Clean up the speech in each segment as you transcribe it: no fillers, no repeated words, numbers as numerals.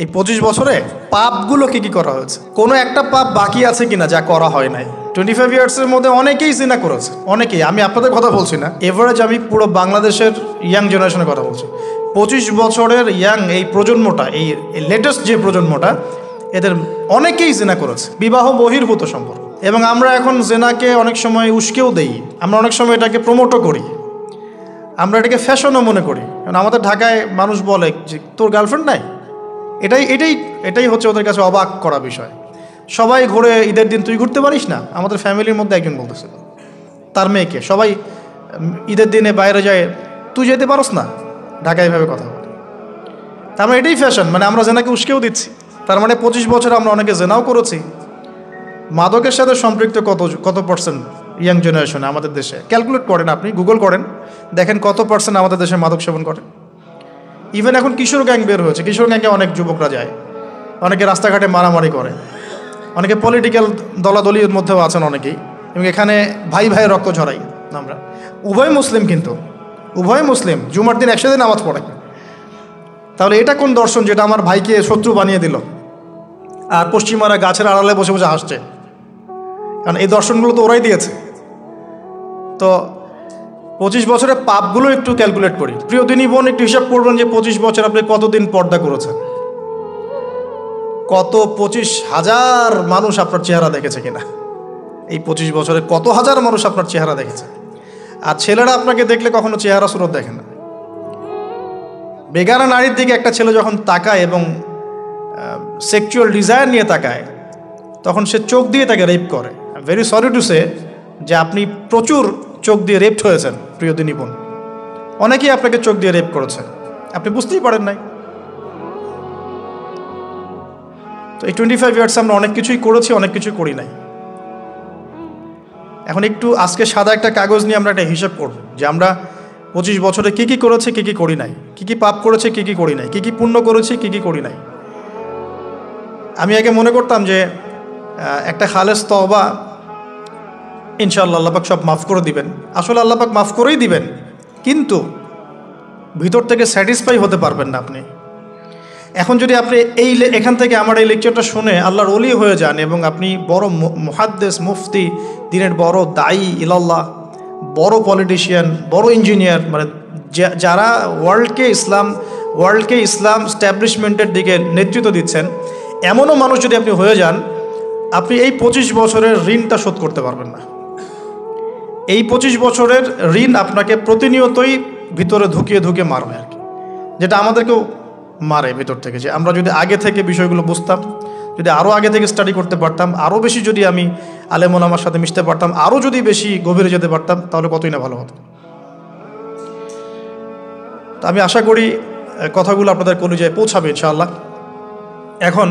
এই 25 বছরে পাপগুলো কি কি করা হয়েছে, কোনো একটা পাপ বাকি আছে কিনা যা করা হয় নাই। 25 ইয়ার্সের মধ্যে অনেকেই জিনা করেছে, অনেকেই। আমি আপনাদের কথা বলছি না, এভারেজ আমি পুরো বাংলাদেশের ইয়াং জেনারেশনের কথা বলছি। 25 বছরের ইয়াং এই প্রজন্মটা, এই লেটেস্ট যে প্রজন্মটা, এদের অনেকেই জিনা করেছে, বিবাহ বহির্ভূত সম্পর্ক। এবং আমরা এখন জেনাকে অনেক সময় উস্কেও দেই, আমরা অনেক সময় এটাকে প্রমোটও করি, আমরা এটাকে ফ্যাশনও মনে করি। কারণ আমাদের ঢাকায় মানুষ বলে যে তোর গার্লফ্রেন্ড নাই, এটাই হচ্ছে ওদের কাছে অবাক করা বিষয়। সবাই ঘুরে, ঈদের দিন তুই ঘুরতে পারিস না? আমাদের ফ্যামিলির মধ্যে একজন বলতেছিল তার মেয়েকে, সবাই ঈদের দিনে বাইরে যায়, তুই যেতে পারস না? ঢাকায় এভাবে কথা বলে। তার মানে এটাই ফ্যাশন, মানে আমরা জেনাকে উস্কেও দিচ্ছি। তার মানে 25 বছরে আমরা অনেকে জেনাও করেছি। মাদকের সাথে সম্পৃক্ত কত পার্সেন্ট ইয়াং জেনারেশনে আমাদের দেশে? ক্যালকুলেট করেন, আপনি গুগল করেন, দেখেন কত পার্সেন্ট আমাদের দেশে মাদক সেবন করে। ইভেন এখন কিশোর গ্যাং বের হয়েছে, কিশোর গ্যাংয়ে অনেক যুবকরা যায়, অনেকে রাস্তাঘাটে মারামারি করে, অনেকে পলিটিক্যাল দলাদলির মধ্যেও আছেন অনেকেই, এবং এখানে ভাই ভাইয়ের রক্ত ঝরাই আমরা। উভয় মুসলিম, কিন্তু উভয় মুসলিম, জুমার দিন একসাথে নামাজ পড়ে। তাহলে এটা কোন দর্শন যেটা আমার ভাইকে শত্রু বানিয়ে দিল, আর পশ্চিমারা গাছের আড়ালে বসে বসে হাসছে? কারণ এই দর্শনগুলো তো ওরাই দিয়েছে। তো 25 বছরের পাপগুলো একটু ক্যালকুলেট করি। প্রিয় দিনী বোন, একটু হিসাব করবেন যে 25 বছর আপনি কতদিন পর্দা করেছেন, কত 25,000 মানুষ আপনার চেহারা দেখেছে কিনা, এই 25 বছরে কত হাজার মানুষ আপনার চেহারা দেখেছে। আর ছেলেরা আপনাকে দেখলে কখনো চেহারা সুরত দেখে না। বেগানা নারীর দিকে একটা ছেলে যখন তাকায় এবং সেক্সুয়াল ডিজায়ার নিয়ে তাকায়, তখন সে চোখ দিয়ে তাকে রেপ করে। ভেরি সরি টু সে যে আপনি প্রচুর চোখ দিয়ে রেপড হয়েছেন প্রিয় দিনী বোন। অনেকেই আপনাকে চোখ দিয়ে রেপ করেছে, আপনি বুঝতেই পারেন নাই। তো এই 25 ইয়ার্স আমরা অনেক কিছুই করেছি, অনেক কিছুই করি নাই। এখন একটু আজকে সাদা একটা কাগজ নিয়ে আমরা একটা হিসাব করব যে আমরা 25 বছরে কী কী করেছি, কী কী করি নাই, কী কী পাপ করেছি, কী কী করি নাই, কী কী পুণ্য করেছি, কী কী করি নাই। আমি আগে মনে করতাম যে একটা খালেস তওবা ইনশাআল্লাহ আল্লাহ পাক সব মাফ করে দিবেন। আসলে আল্লাহ পাক মাফ করেই দিবেন, কিন্তু ভিতর থেকে স্যাটিসফাই হতে পারবেন না আপনি। এখন যদি আপনি এখান থেকে আমার এই লেকচারটা শুনে আল্লাহর ওলি হয়ে যান এবং আপনি বড় মুহাদ্দিস, মুফতি, দিনের বড় দায়ী ইলাল্লাহ, বড় পলিটিশিয়ান, বড় ইঞ্জিনিয়ার, মানে যারা ওয়ার্ল্ডকে ইসলাম স্ট্যাবলিশমেন্টের দিকে নেতৃত্ব দিচ্ছেন, এমনও মানুষ যদি আপনি হয়ে যান, আপনি এই 25 বছরের ঋণটা শোধ করতে পারবেন না। এই 25 বছরের ঋণ আপনাকে প্রতিনিয়তই ভিতরে ঢুকিয়ে মারবে আর কি, যেটা আমাদেরকেও মারে ভিতর থেকে। যে আমরা যদি আগে থেকে বিষয়গুলো বুঝতাম, যদি আরও আগে থেকে স্টাডি করতে পারতাম, আরও বেশি যদি আমি আলেম ওলামার সাথে মিশতে পারতাম, আরও যদি বেশি গভীরে যেতে পারতাম, তাহলে কতই না ভালো হতো। তো আমি আশা করি কথাগুলো আপনাদের কলিজায় পৌঁছাবে ইনশাআল্লাহ। এখন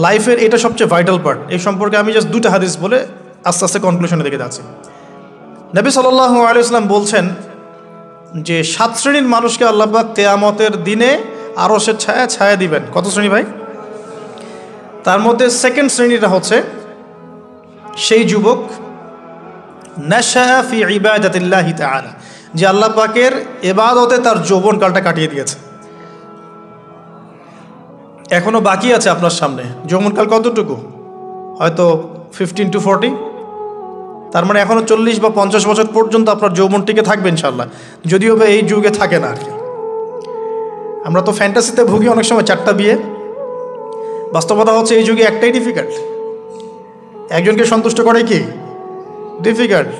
লাইফের এটা সবচেয়ে ভাইটাল পার্ট, এই সম্পর্কে আমি জাস্ট 2টা হাদিস বলে আস্তে আস্তে কনক্লুশনের দিকে যাচ্ছি। নবী সাল্লাল্লাহু আলাইহি ওয়াসাল্লাম বলছেন যে 7 শ্রেণীর মানুষকে আল্লাহ পাক কিয়ামতের দিনে আরশের ছায়া দিবেন। কত শ্রেণী ভাই? তার মধ্যে সেকেন্ড শ্রেণীটা হচ্ছে সেই যুবক নাশা ফি ইবাদাতিল্লাহি তাআলা, যে আল্লাহ পাকের ইবাদতে তার যৌবনকালটা কাটিয়ে দিয়েছে। এখনো বাকি আছে আপনার সামনে। যৌবনকাল কতটুকু? হয়তো 15 to 40। তার মানে এখনো 40 বা 50 বছর পর্যন্ত আপনার যৌবন টিকে থাকবে ইনশাআল্লাহ, যদিও বা এই যুগে থাকে না আর কি। আমরা তো ফ্যান্টাসিতে ভুগি অনেক সময়, 4টা বিয়ে। বাস্তবতা হচ্ছে এই যুগে একটাই ডিফিকাল্ট, একজনকে সন্তুষ্ট করে কি ডিফিকাল্ট।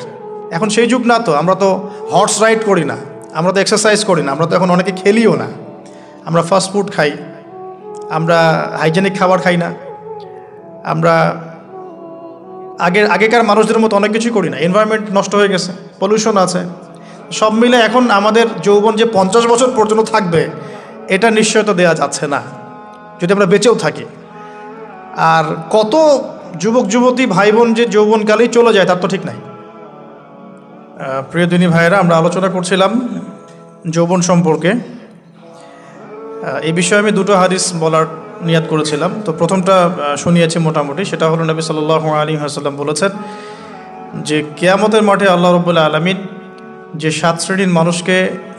এখন সেই যুগ না তো, আমরা তো হর্স রাইড করি না, আমরা তো এক্সারসাইজ করি না, আমরা তো এখন অনেকে খেলিও না, আমরা ফাস্ট ফুড খাই, আমরা হাইজেনিক খাবার খাই না, আমরা আগেকার মানুষদের মতো অনেক কিছুই করি না। এনভায়রনমেন্ট নষ্ট হয়ে গেছে, পলিউশন আছে, সব মিলে এখন আমাদের যৌবন যে 50 বছর পর্যন্ত থাকবে এটা নিশ্চয়তা দেওয়া যাচ্ছে না যদি আমরা বেঁচেও থাকি। আর কত যুবক যুবতী ভাই বোন যে যৌবনকালেই চলে যায় তার তো ঠিক নাই। প্রিয় দিনী ভাইয়েরা, আমরা আলোচনা করছিলাম যৌবন সম্পর্কে। এই বিষয়ে আমি 2টো হাদিস বলার নিয়াত করেছিলাম। তো প্রথমটা শুনিয়েছি মোটামুটি, সেটা হলো নবী সাল্লাল্লাহু আলাইহি ওয়াসাল্লাম বলেছেন যে কিয়ামতের মাঠে আল্লাহ রাব্বুল আলামিন যে 7 শ্রেণীর মানুষকে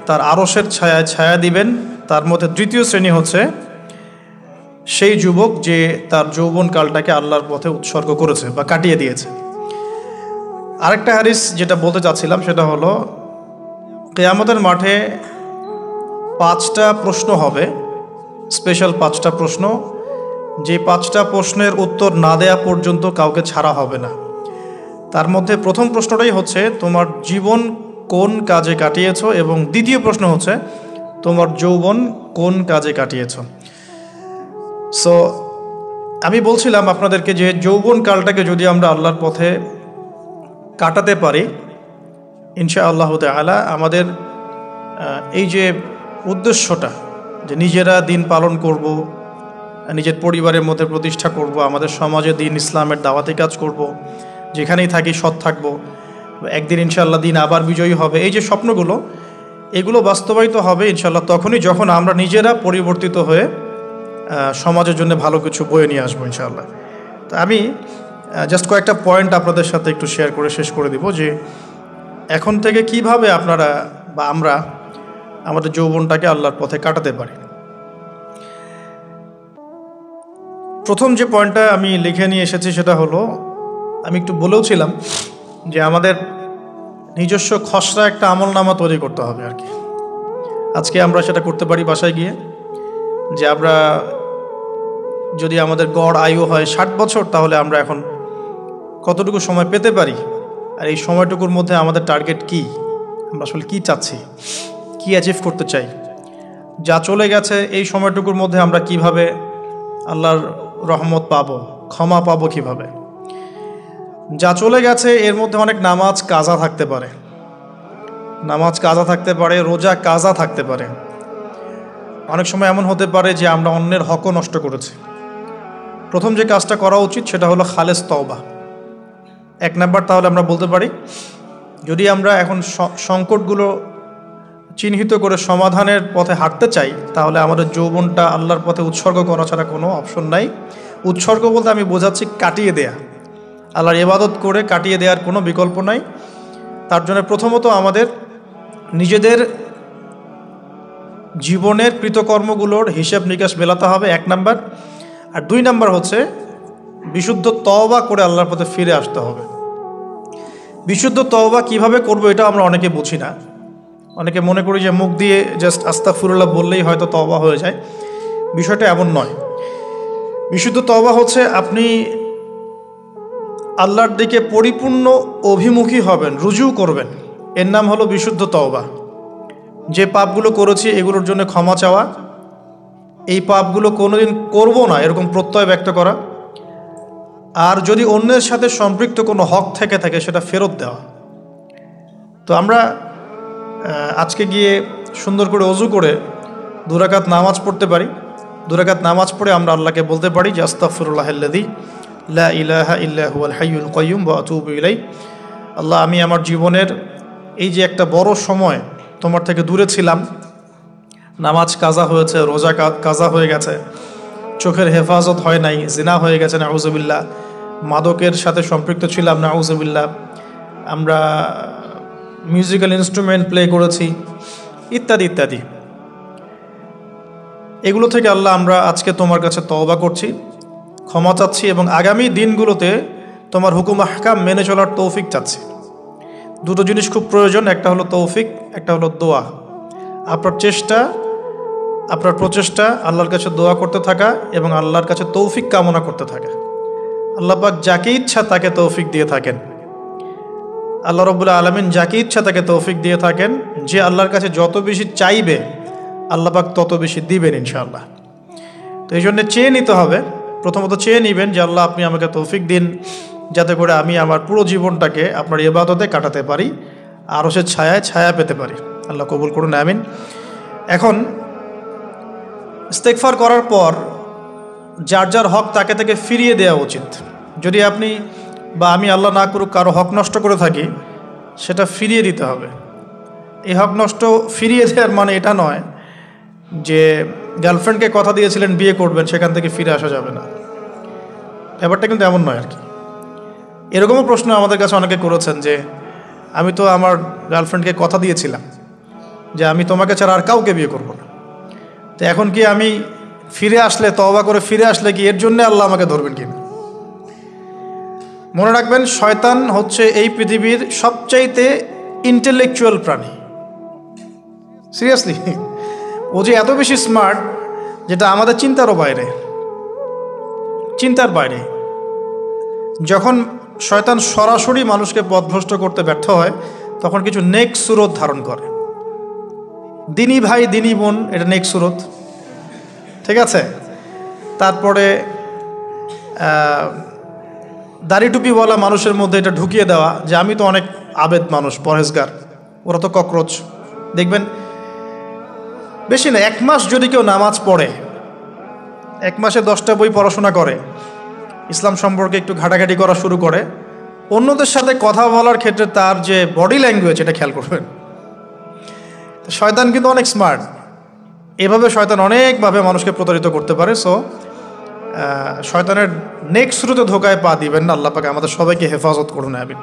তার আরশের ছায়া দিবেন, তার মধ্যে 3য় শ্রেণী হচ্ছে সেই যুবক যে তার যৌবনকালটাকে আল্লাহর পথে উৎসর্গ করেছে বা কাটিয়ে দিয়েছে। আরেকটা হাদিস যেটা বলতে চাচ্ছিলাম সেটা হলো, কিয়ামতের মাঠে 5টা প্রশ্ন হবে, স্পেশাল 5টা প্রশ্ন, যে 5টা প্রশ্নের উত্তর না দেয়া পর্যন্ত কাউকে ছাড়া হবে না। তার মধ্যে প্রথম প্রশ্নটাই হচ্ছে তোমার জীবন কোন কাজে কাটিয়েছো, এবং দ্বিতীয় প্রশ্ন হচ্ছে তোমার যৌবন কোন কাজে কাটিয়েছো। সো আমি বলছিলাম আপনাদেরকে যে যৌবন কালটাকে যদি আমরা আল্লাহর পথে কাটাতে পারি, ইনশাআল্লাহ তাআলা আমাদের এই যে উদ্দেশ্যটা, যে নিজেরা দিন পালন করব, নিজের পরিবারের মধ্যে প্রতিষ্ঠা করব, আমাদের সমাজে দিন ইসলামের দাওয়াতি কাজ করব, যেখানেই থাকি সৎ থাকব, একদিন ইনশাআল্লাহ দিন আবার বিজয়ী হবে, এই যে স্বপ্নগুলো, এগুলো বাস্তবায়িত হবে ইনশাআল্লাহ তখনই যখন আমরা নিজেরা পরিবর্তিত হয়ে সমাজের জন্য ভালো কিছু বয়ে নিয়ে আসবো ইনশাআল্লাহ। তো আমি জাস্ট কয়েকটা পয়েন্ট আপনাদের সাথে একটু শেয়ার করে শেষ করে দিব, যে এখন থেকে কিভাবে আপনারা বা আমরা আমাদের যৌবনটাকে আল্লাহর পথে কাটাতে পারি। প্রথম যে পয়েন্টটা আমি লিখে নিয়ে এসেছি সেটা হলো, আমি একটু বলেওছিলাম যে আমাদের নিজস্ব খসড়া একটা আমলনামা তৈরি করতে হবে আর কি। আজকে আমরা সেটা করতে পারি বাসায় গিয়ে, যে আমরা যদি আমাদের গড় আয়ু হয় 60 বছর, তাহলে আমরা এখন কতটুকু সময় পেতে পারি, আর এই সময়টুকুর মধ্যে আমাদের টার্গেট কি, আমরা আসলে কি চাচ্ছি, কি অ্যাচিভ করতে চাই, যা চলে গেছে এই সময়টুকুর মধ্যে আমরা কিভাবে আল্লাহর রহমত পাবো, ক্ষমা পাবো কিভাবে। যা চলে গেছে এর মধ্যে অনেক নামাজ কাজা থাকতে পারে, রোজা কাজা থাকতে পারে। অনেক সময় এমন হতে পারে যে আমরা অন্যের হকও নষ্ট করেছি। প্রথম যে কাজটা করা উচিত সেটা হলো খালেস তওবা। 1 নাম্বার তাহলে আমরা বলতে পারি, যদি আমরা এখন সংকটগুলো চিহ্নিত করে সমাধানের পথে হাঁটতে চাই, তাহলে আমাদের যৌবনটা আল্লাহর পথে উৎসর্গ করা ছাড়া কোনো অপশন নাই। উৎসর্গ বলতে আমি বোঝাচ্ছি কাটিয়ে দেয়া, আল্লাহর ইবাদত করে কাটিয়ে দেওয়ার কোনো বিকল্প নাই। তার জন্য প্রথমত আমাদের নিজেদের জীবনের কৃতকর্মগুলোর হিসাব নিকাশ মেলাতে হবে, 1 নাম্বার। আর 2 নাম্বার হচ্ছে বিশুদ্ধ তওবা করে আল্লাহর পথে ফিরে আসতে হবে। বিশুদ্ধ তওবা কিভাবে করব এটা আমরা অনেকে বুঝি না। অনেকে মনে করি যে মুখ দিয়ে জাস্ট আস্তাগফিরুল্লাহ বললেই হয়তো তওবা হয়ে যায়। বিষয়টা এমন নয়। বিশুদ্ধ তওবা হচ্ছে আপনি আল্লাহর দিকে পরিপূর্ণ অভিমুখী হবেন, রুজু করবেন, এর নাম হলো বিশুদ্ধ তওবা। যে পাপগুলো করেছি এগুলোর জন্য ক্ষমা চাওয়া, এই পাপগুলো কোনোদিন করব না এরকম প্রত্যয় ব্যক্ত করা, আর যদি অন্যের সাথে সম্পৃক্ত কোনো হক থেকে থাকে সেটা ফেরত দেওয়া। তো আমরা আজকে গিয়ে সুন্দর করে ওযু করে 2 রাকাত নামাজ পড়তে পারি। 2 রাকাত নামাজ পড়ে আমরা আল্লাহকে বলতে পারি যে আস্তাগফিরুল্লাহাল্লাযী লা ইলাহা ইল্লা হুয়াল হাইয়ুল কাইয়্যুম ওয়া আতুবু ইলাইহি। আল্লাহ, আমি আমার জীবনের এই যে একটা বড় সময় তোমার থেকে দূরে ছিলাম, নামাজ কাজা হয়েছে, রোজা কাজা হয়ে গেছে, চোখের হেফাজত হয় নাই, জিনা হয়ে গেছে নাউজুবিল্লাহ, মাদকের সাথে সম্পৃক্ত ছিলাম নাউজুবিল্লাহ, আমরা মিউজিক্যাল ইনস্ট্রুমেন্ট প্লে করেছি, ইত্যাদি ইত্যাদি। এগুলো থেকে আল্লাহ আমরা আজকে তোমার কাছে তওবা করছি, ক্ষমা চাচ্ছি, এবং আগামী দিনগুলোতে তোমার হুকুম আহকাম মেনে চলার তৌফিক চাচ্ছি। 2টো জিনিস খুব প্রয়োজন, একটা হলো তৌফিক, একটা হলো দোয়া। আপনার প্রচেষ্টা আল্লাহর কাছে দোয়া করতে থাকা এবং আল্লাহর কাছে তৌফিক কামনা করতে থাকা। আল্লাহ পাক যাকে ইচ্ছা তাকে তৌফিক দিয়ে থাকেন। আল্লাহ রাব্বুল আলামিন যাকে ইচ্ছা তাকে তৌফিক দিয়ে থাকেন। যে আল্লাহর কাছে যত বেশি চাইবে আল্লাহ পাক তত বেশি দিবেন ইনশাআল্লাহ। তো এই জন্য চেয়ে নিতে হবে, প্রথমত চেয়ে নেবেন যে আল্লাহ আপনি আমাকে তৌফিক দিন, যাতে করে আমি আমার পুরো জীবনটাকে আপনার ইবাদতে কাটাতে পারি, আরও সে ছায়া পেতে পারি। আল্লাহ কবুল করুন, আমিন। এখন ইস্তেগফার করার পর যার যার হক তাকে তাকে ফিরিয়ে দেওয়া উচিত। যদি আপনি বা আমি আল্লাহ না করুক কারো হক নষ্ট করে থাকি, সেটা ফিরিয়ে দিতে হবে। এই হক নষ্ট ফিরিয়ে দেওয়ার মানে এটা নয় যে গার্লফ্রেন্ডকে কথা দিয়েছিলেন বিয়ে করবেন, সেখান থেকে ফিরে আসা যাবে না, ব্যাপারটা কিন্তু এমন নয় আর কি। এরকমও প্রশ্ন আমাদের কাছে অনেকে করেছেন যে আমি তো আমার গার্লফ্রেন্ডকে কথা দিয়েছিলাম যে আমি তোমাকে ছাড়া আর কাউকে বিয়ে করব না, তো এখন কি আমি ফিরে আসলে, তওবা করে ফিরে আসলে কি এর জন্য আল্লাহ আমাকে ধরবেন কিনা? মনে রাখবেন, শয়তান হচ্ছে এই পৃথিবীর সবচাইতে ইন্টেলেকচুয়াল প্রাণী। সিরিয়াসলি, ও যে এত বেশি স্মার্ট যেটা আমাদের চিন্তারও বাইরে, চিন্তার বাইরে। যখন শয়তান সরাসরি মানুষকে পথভ্রষ্ট করতে ব্যর্থ হয়, তখন কিছু নেক্সট সুরত ধারণ করে। দিনী ভাই দিনী বোন, এটা নেক্সট সুরত, ঠিক আছে। তারপরে দাড়ি টুপিওয়ালা মানুষের মধ্যে এটা ঢুকিয়ে দেওয়া যে আমি তো অনেক আবেদ মানুষ, পরহেজগার, ওরা তো ককরোচ। দেখবেন বেশি না, 1 মাস যদি কেউ নামাজ পড়ে, 1 মাসে 10টা বই পড়াশোনা করে, ইসলাম সম্পর্কে একটু ঘাটাঘাটি করা শুরু করে, অন্যদের সাথে কথা বলার ক্ষেত্রে তার যে বডি ল্যাঙ্গুয়েজ, এটা খেয়াল করবেন। শয়তান কিন্তু অনেক স্মার্ট, এভাবে শয়তান অনেকভাবে মানুষকে প্রতারিত করতে পারে। সো শয়তানের নেক্সট শুরুতে ধোকায় পা দিবেন না। আল্লাহ পাক আমাদের সবাইকে হেফাজত করুন, আমিন।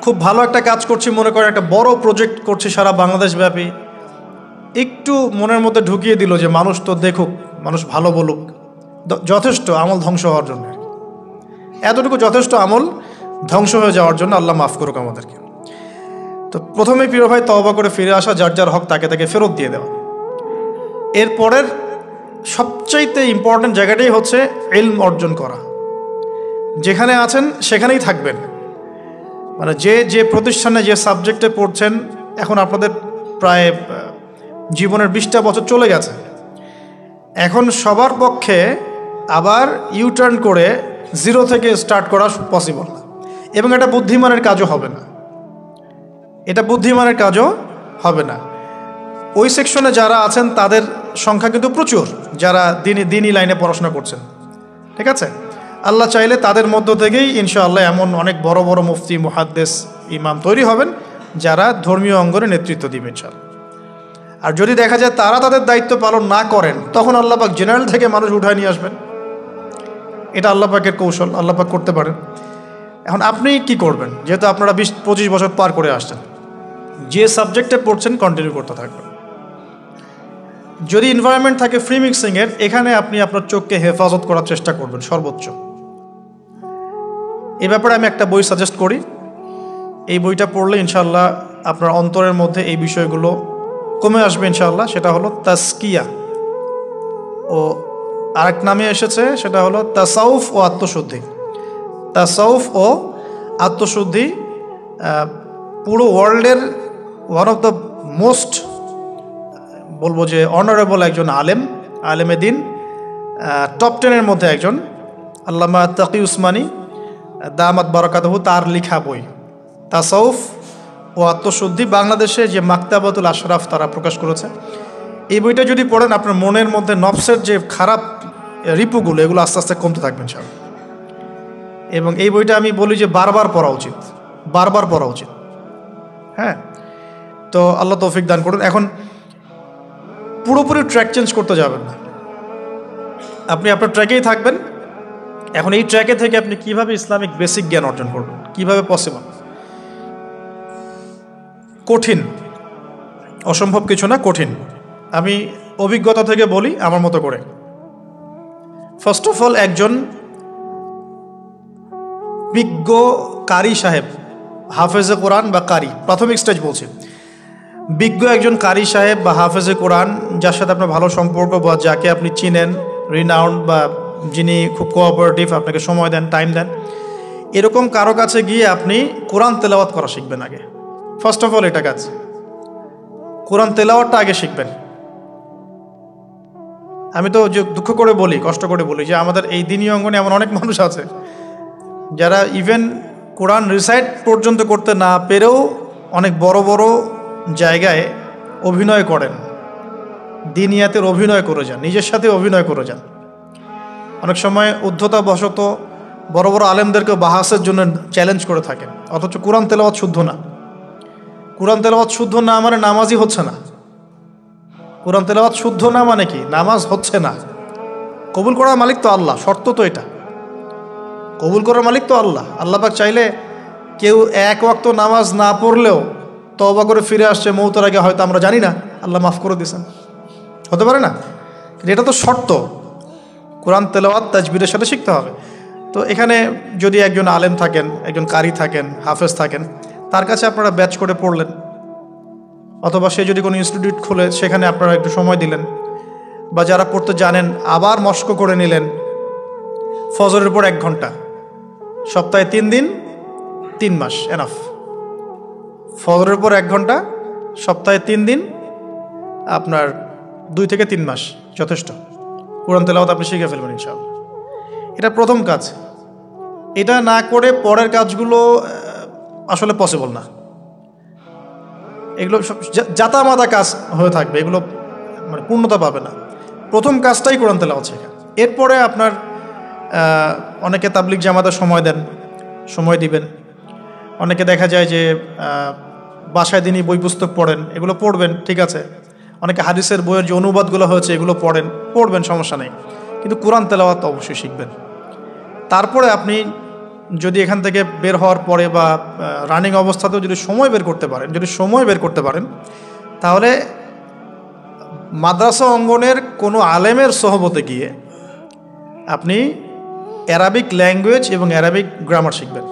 খুব ভালো একটা কাজ করছি মনে করেন, একটা বড় প্রজেক্ট করছি সারা বাংলাদেশ ব্যাপী, একটু মনের মধ্যে ঢুকিয়ে দিল যে মানুষ তো দেখুক, মানুষ ভালো বলুক, যথেষ্ট আমল ধ্বংস হওয়ার জন্য। এতটুকু যথেষ্ট আমল ধ্বংস হয়ে যাওয়ার জন্য। আল্লাহ মাফ করুক আমাদেরকে। তো প্রথমে প্রিয় ভাই, তওবা করে ফিরে আসা, যার যার হক তাকে তাকে ফেরত দিয়ে দেওয়া। এরপরের সবচাইতে ইম্পর্ট্যান্ট জায়গাটাই হচ্ছে ইলম অর্জন করা। যেখানে আছেন সেখানেই থাকবেন, মানে যে যে প্রতিষ্ঠানে যে সাবজেক্টে পড়ছেন, এখন আপনাদের প্রায় জীবনের 20টা বছর চলে গেছে। এখন সবার পক্ষে আবার ইউটার্ন করে 0 থেকে স্টার্ট করা পসিবল না, এবং এটা বুদ্ধিমানের কাজও হবে না, এটা বুদ্ধিমানের কাজও হবে না। ওই সেকশনে যারা আছেন তাদের সংখ্যা কিন্তু প্রচুর, যারা দিনই লাইনে পড়াশোনা করছেন, ঠিক আছে। আল্লাহ চাইলে তাদের মধ্য থেকেই ইনশাআল্লাহ এমন অনেক বড় বড় মুফতি, মুহাদ্দিস, ইমাম তৈরি হবেন, যারা ধর্মীয় অঙ্গনে নেতৃত্ব দিবেন ইনশাআল্লাহ। আর যদি দেখা যায় তারা তাদের দায়িত্ব পালন না করেন, তখন আল্লাহ পাক জেনারেল থেকে মানুষ উঠায় নিয়ে আসবেন। এটা আল্লাহ পাকের কৌশল, আল্লাহ পাক করতে পারেন। এখন আপনি কি করবেন? যেহেতু আপনারা 20-25 বছর পার করে আসছেন, যে সাবজেক্টে পড়ছেন কন্টিনিউ করতে থাকবেন। যদি এনভায়রনমেন্ট থাকে ফ্রি মিক্সিংয়ের, এখানে আপনি আপনার চোখকে হেফাজত করার চেষ্টা করবেন সর্বোচ্চ। এ ব্যাপারে আমি একটা বই সাজেস্ট করি, এই বইটা পড়লে ইনশাআল্লাহ আপনার অন্তরের মধ্যে এই বিষয়গুলো কমে আসবে ইনশাআল্লাহ। সেটা হলো তাসকিয়া, ও আরেক নামে এসেছে, সেটা হলো তাসাউফ ও আত্মশুদ্ধি। তাসাউফ ও আত্মশুদ্ধি পুরো ওয়ার্ল্ডের ওয়ান অফ দ্য মোস্ট, বলবো যে অনারেবল একজন আলেমে দিন, টপ 10-এর মধ্যে একজন, আল্লামা তাকি উসমানী দামাত বারাকাতুহু, তার লেখা বই তাসাউফ ও আত্মশুদ্ধি। বাংলাদেশে যে মাকতাবাতুল আশরাফ তারা প্রকাশ করেছে, এই বইটা যদি পড়েন, আপনার মনের মধ্যে নফসের যে খারাপ রিপুগুলো, এগুলো আস্তে আস্তে কমতে থাকবেন সব। এবং এই বইটা আমি বলি যে বারবার পড়া উচিত, বারবার পড়া উচিত। হ্যাঁ, তো আল্লাহ তৌফিক দান করুন। এখন পুরোপুরি ট্র্যাক চেঞ্জ করতে যাবেন না, আপনি আপনার ট্র্যাকেই থাকবেন। এখন এই ট্র্যাকে থেকে আপনি কিভাবে ইসলামিক বেসিক জ্ঞান অর্জন করবেন, কিভাবে পসিবল? কঠিন, অসম্ভব কিছু না, কঠিন। আমি অভিজ্ঞতা থেকে বলি আমার মতো করে। ফার্স্ট অফ অল, একজন বিজ্ঞ কারি সাহেব, হাফেজে কোরআন বা কারি, প্রাথমিক স্টেজ বলছি, বিজ্ঞ একজন কারি সাহেব বা হাফেজে কোরআন, যার সাথে আপনার ভালো সম্পর্ক বা যাকে আপনি চিনেন, রিনাউন্ড বা যিনি খুব কোঅপারেটিভ, আপনাকে সময় দেন, টাইম দেন, এরকম কারো কাছে গিয়ে আপনি কোরআন তেলাওয়াত করা শিখবেন আগে। ফার্স্ট অফ অল এটা কাজ, কোরআন তেলাওয়াতটা আগে শিখবেন। আমি তো দুঃখ করে বলি, কষ্ট করে বলি যে আমাদের এই দিনী অঙ্গনে এমন অনেক মানুষ আছে যারা ইভেন কোরআন রিসাইট পর্যন্ত করতে না পেরেও অনেক বড় বড় জায়গায় অভিনয় করেন, দিনিয়াতের অভিনয় করে যান, নিজের সাথে অভিনয় করে যান। অনেক সময় উদ্ধতাবশত বড় বড় আলেমদেরকে বাহাসের জন্য চ্যালেঞ্জ করে থাকেন, অথচ কোরআন তেলাওয়াত শুদ্ধ না। কোরআন তেলাওয়াত শুদ্ধ না মানে নামাজই হচ্ছে না। কোরআন তেলাওয়াত শুদ্ধ না মানে কি? নামাজ হচ্ছে না। কবুল করার মালিক তো আল্লাহ, শর্ত তো এটা। কবুল করার মালিক তো আল্লাহ। আল্লাহ পাক চাইলে কেউ এক ওয়াক্ত নামাজ না পড়লেও তওবা করে ফিরে আসছে মৌতের আগে, হয়তো আমরা জানি না, আল্লাহ মাফ করে দিয়েছেন, হতে পারে না? এটা তো শর্ত, কোরআন তেলাওয়াত তাজবিরের সাথে শিখতে হবে। তো এখানে যদি একজন আলেম থাকেন, একজন কারি থাকেন, হাফেজ থাকেন, তার কাছে আপনারা ব্যাচ করে পড়লেন, অথবা সে যদি কোনো ইনস্টিটিউট খোলে সেখানে আপনারা একটু সময় দিলেন, বা যারা পড়তে জানেন আবার মস্ক করে নিলেন। ফজরের পর 1 ঘন্টা, সপ্তাহে 3 দিন, 3 মাস এনাফ। ফজরের পর 1 ঘন্টা, সপ্তাহে 3 দিন, আপনার 2 থেকে 3 মাস যথেষ্ট। কোরআন তেলাওয়াত আপনি শিখে ফেলবেন ইনশাআল্লাহ। এটা প্রথম কাজ। এটা না করে পরের কাজগুলো আসলে পসিবল না। এগুলো সব জাতামাতা কাজ হয়ে থাকবে, এগুলো মানে পূর্ণতা পাবে না। প্রথম কাজটাই কোরআন তেলাওয়াত শেখা। এরপরে আপনার অনেকে তাবলিগ জামাতে সময় দেন, সময় দিবেন। অনেকে দেখা যায় যে বাসায় দিনই বই পুস্তক পড়েন, এগুলো পড়বেন, ঠিক আছে। অনেকে হাদিসের বইয়ের যে অনুবাদগুলো হয়েছে এগুলো পড়বেন, সমস্যা নেই। কিন্তু কোরআন তেলাওয়াত অবশ্যই শিখবেন। তারপরে আপনি যদি এখান থেকে বের হওয়ার পরে বা রানিং অবস্থাতেও যদি সময় বের করতে পারেন, তাহলে মাদ্রাসা অঙ্গনের কোনো আলেমের সহবতে গিয়ে আপনি অ্যারাবিক ল্যাঙ্গুয়েজ এবং অ্যারাবিক গ্রামার শিখবেন।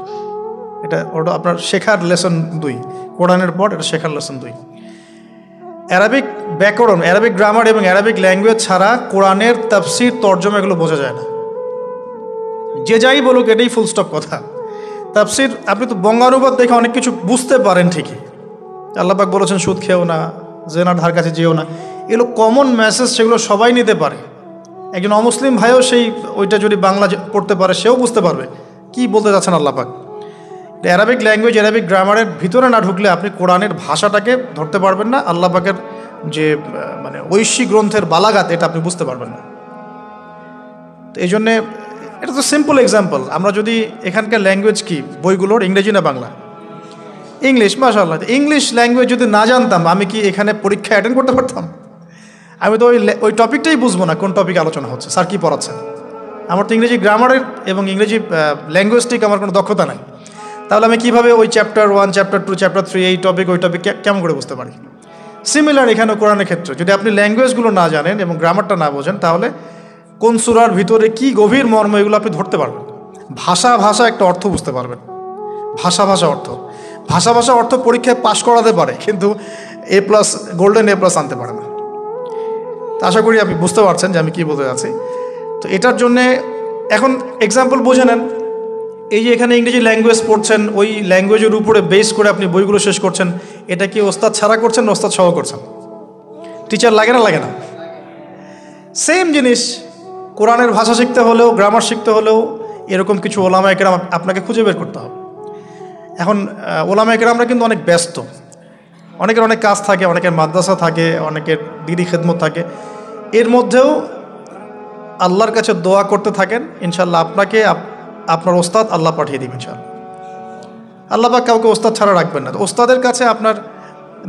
ওটা আপনার শেখার লেসন 2, কোরআনের পর এটা শেখার লেসন 2। অ্যারাবিক ব্যাকরণ, অ্যারাবিক গ্রামার এবং অ্যারাবিক ল্যাঙ্গুয়েজ ছাড়া কোরআনের তাফসির, তর্জমা এগুলো বোঝা যায় না। যে যাই বলুক, এটাই ফুল স্টপ কথা। তাফসির আপনি তো বঙ্গানুবাদ দেখে অনেক কিছু বুঝতে পারেন ঠিকই। আল্লাহ পাক বলেছেন সুদ খেও না, জেনার ধার কাছে যেও না, এগুলো কমন মেসেজ, সেগুলো সবাই নিতে পারে। একজন অমুসলিম ভাইও ওইটা যদি বাংলা পড়তে পারে, সেও বুঝতে পারবে কি বলতে যাচ্ছেন আল্লাহ পাক। অ্যারাবিক ল্যাঙ্গুয়েজ, অ্যারাবিক গ্রামারের ভিতরে না ঢুকলে আপনি কোরআনের ভাষাটাকে ধরতে পারবেন না। আল্লাহ পাকের যে মানে ঐশী গ্রন্থের বালাগাত, এটা আপনি বুঝতে পারবেন না। তো এই জন্যে এটা তো সিম্পল এক্সাম্পল। আমরা যদি এখানকার ল্যাঙ্গুয়েজ কি বইগুলোর, ইংরেজি না বাংলা? ইংলিশ। মাশাআল্লাহ, ইংলিশ ল্যাঙ্গুয়েজ যদি না জানতাম, আমি কি এখানে পরীক্ষা অ্যাটেন্ড করতে পারতাম? আমি তো ওই টপিকটাই বুঝবো না, কোন টপিক আলোচনা হচ্ছে, স্যার কী পড়াচ্ছেন। আমার তো ইংরেজি গ্রামারের এবং ইংরেজি ল্যাঙ্গুয়েজটিক আমার কোনো দক্ষতা নাই। তাহলে আমি কীভাবে ওই চ্যাপ্টার 1, চ্যাপ্টার 2, চ্যাপ্টার 3, এই টপিক ওই টপিক কেমন করে বুঝতে পারি? সিমিলার এখানে কোরআনের ক্ষেত্রে যদি আপনি ল্যাঙ্গুয়েজগুলো না জানেন এবং গ্রামারটা না বোঝেন, তাহলে কোন সূরার ভিতরে কি গভীর মর্ম, এগুলো আপনি ধরতে পারবেন। ভাষা একটা অর্থ বুঝতে পারবেন। ভাষা অর্থ পরীক্ষায় পাশ করাতে পারে, কিন্তু A+, গোল্ডেন A+ আনতে পারে না। আশা করি আপনি বুঝতে পারছেন যে আমি কী বলতে যাচ্ছি। তো এটার জন্যে এখন এক্সাম্পল বুঝে নেন। এই যে এখানে ইংরেজি ল্যাঙ্গুয়েজ পড়ছেন, ওই ল্যাঙ্গুয়েজের উপরে বেস করে আপনি বইগুলো শেষ করছেন, এটা কি ওস্তাদ ছাড়া করছেন না ওস্তাদ সহ করছেন? টিচার লাগে না? সেম জিনিস। কোরআনের ভাষা শিখতে হলেও, গ্রামার শিখতে হলেও এরকম কিছু ওলামা একরাম আপনাকে খুঁজে বের করতে হবে। এখন ওলামা একরামরা কিন্তু অনেক ব্যস্ত, অনেকের অনেক কাজ থাকে, অনেকের মাদ্রাসা থাকে, অনেকের দিদি খেদমত থাকে। এর মধ্যেও আল্লাহর কাছে দোয়া করতে থাকেন, ইনশাল্লাহ আপনাকে আপনার ওস্তাদ আল্লাহ পাঠিয়ে দিবেন ইনশাল্লাহ। আল্লাহ পাক কাউকে ওস্তাদ ছাড়া রাখবেন না। তো ওস্তাদের কাছে আপনার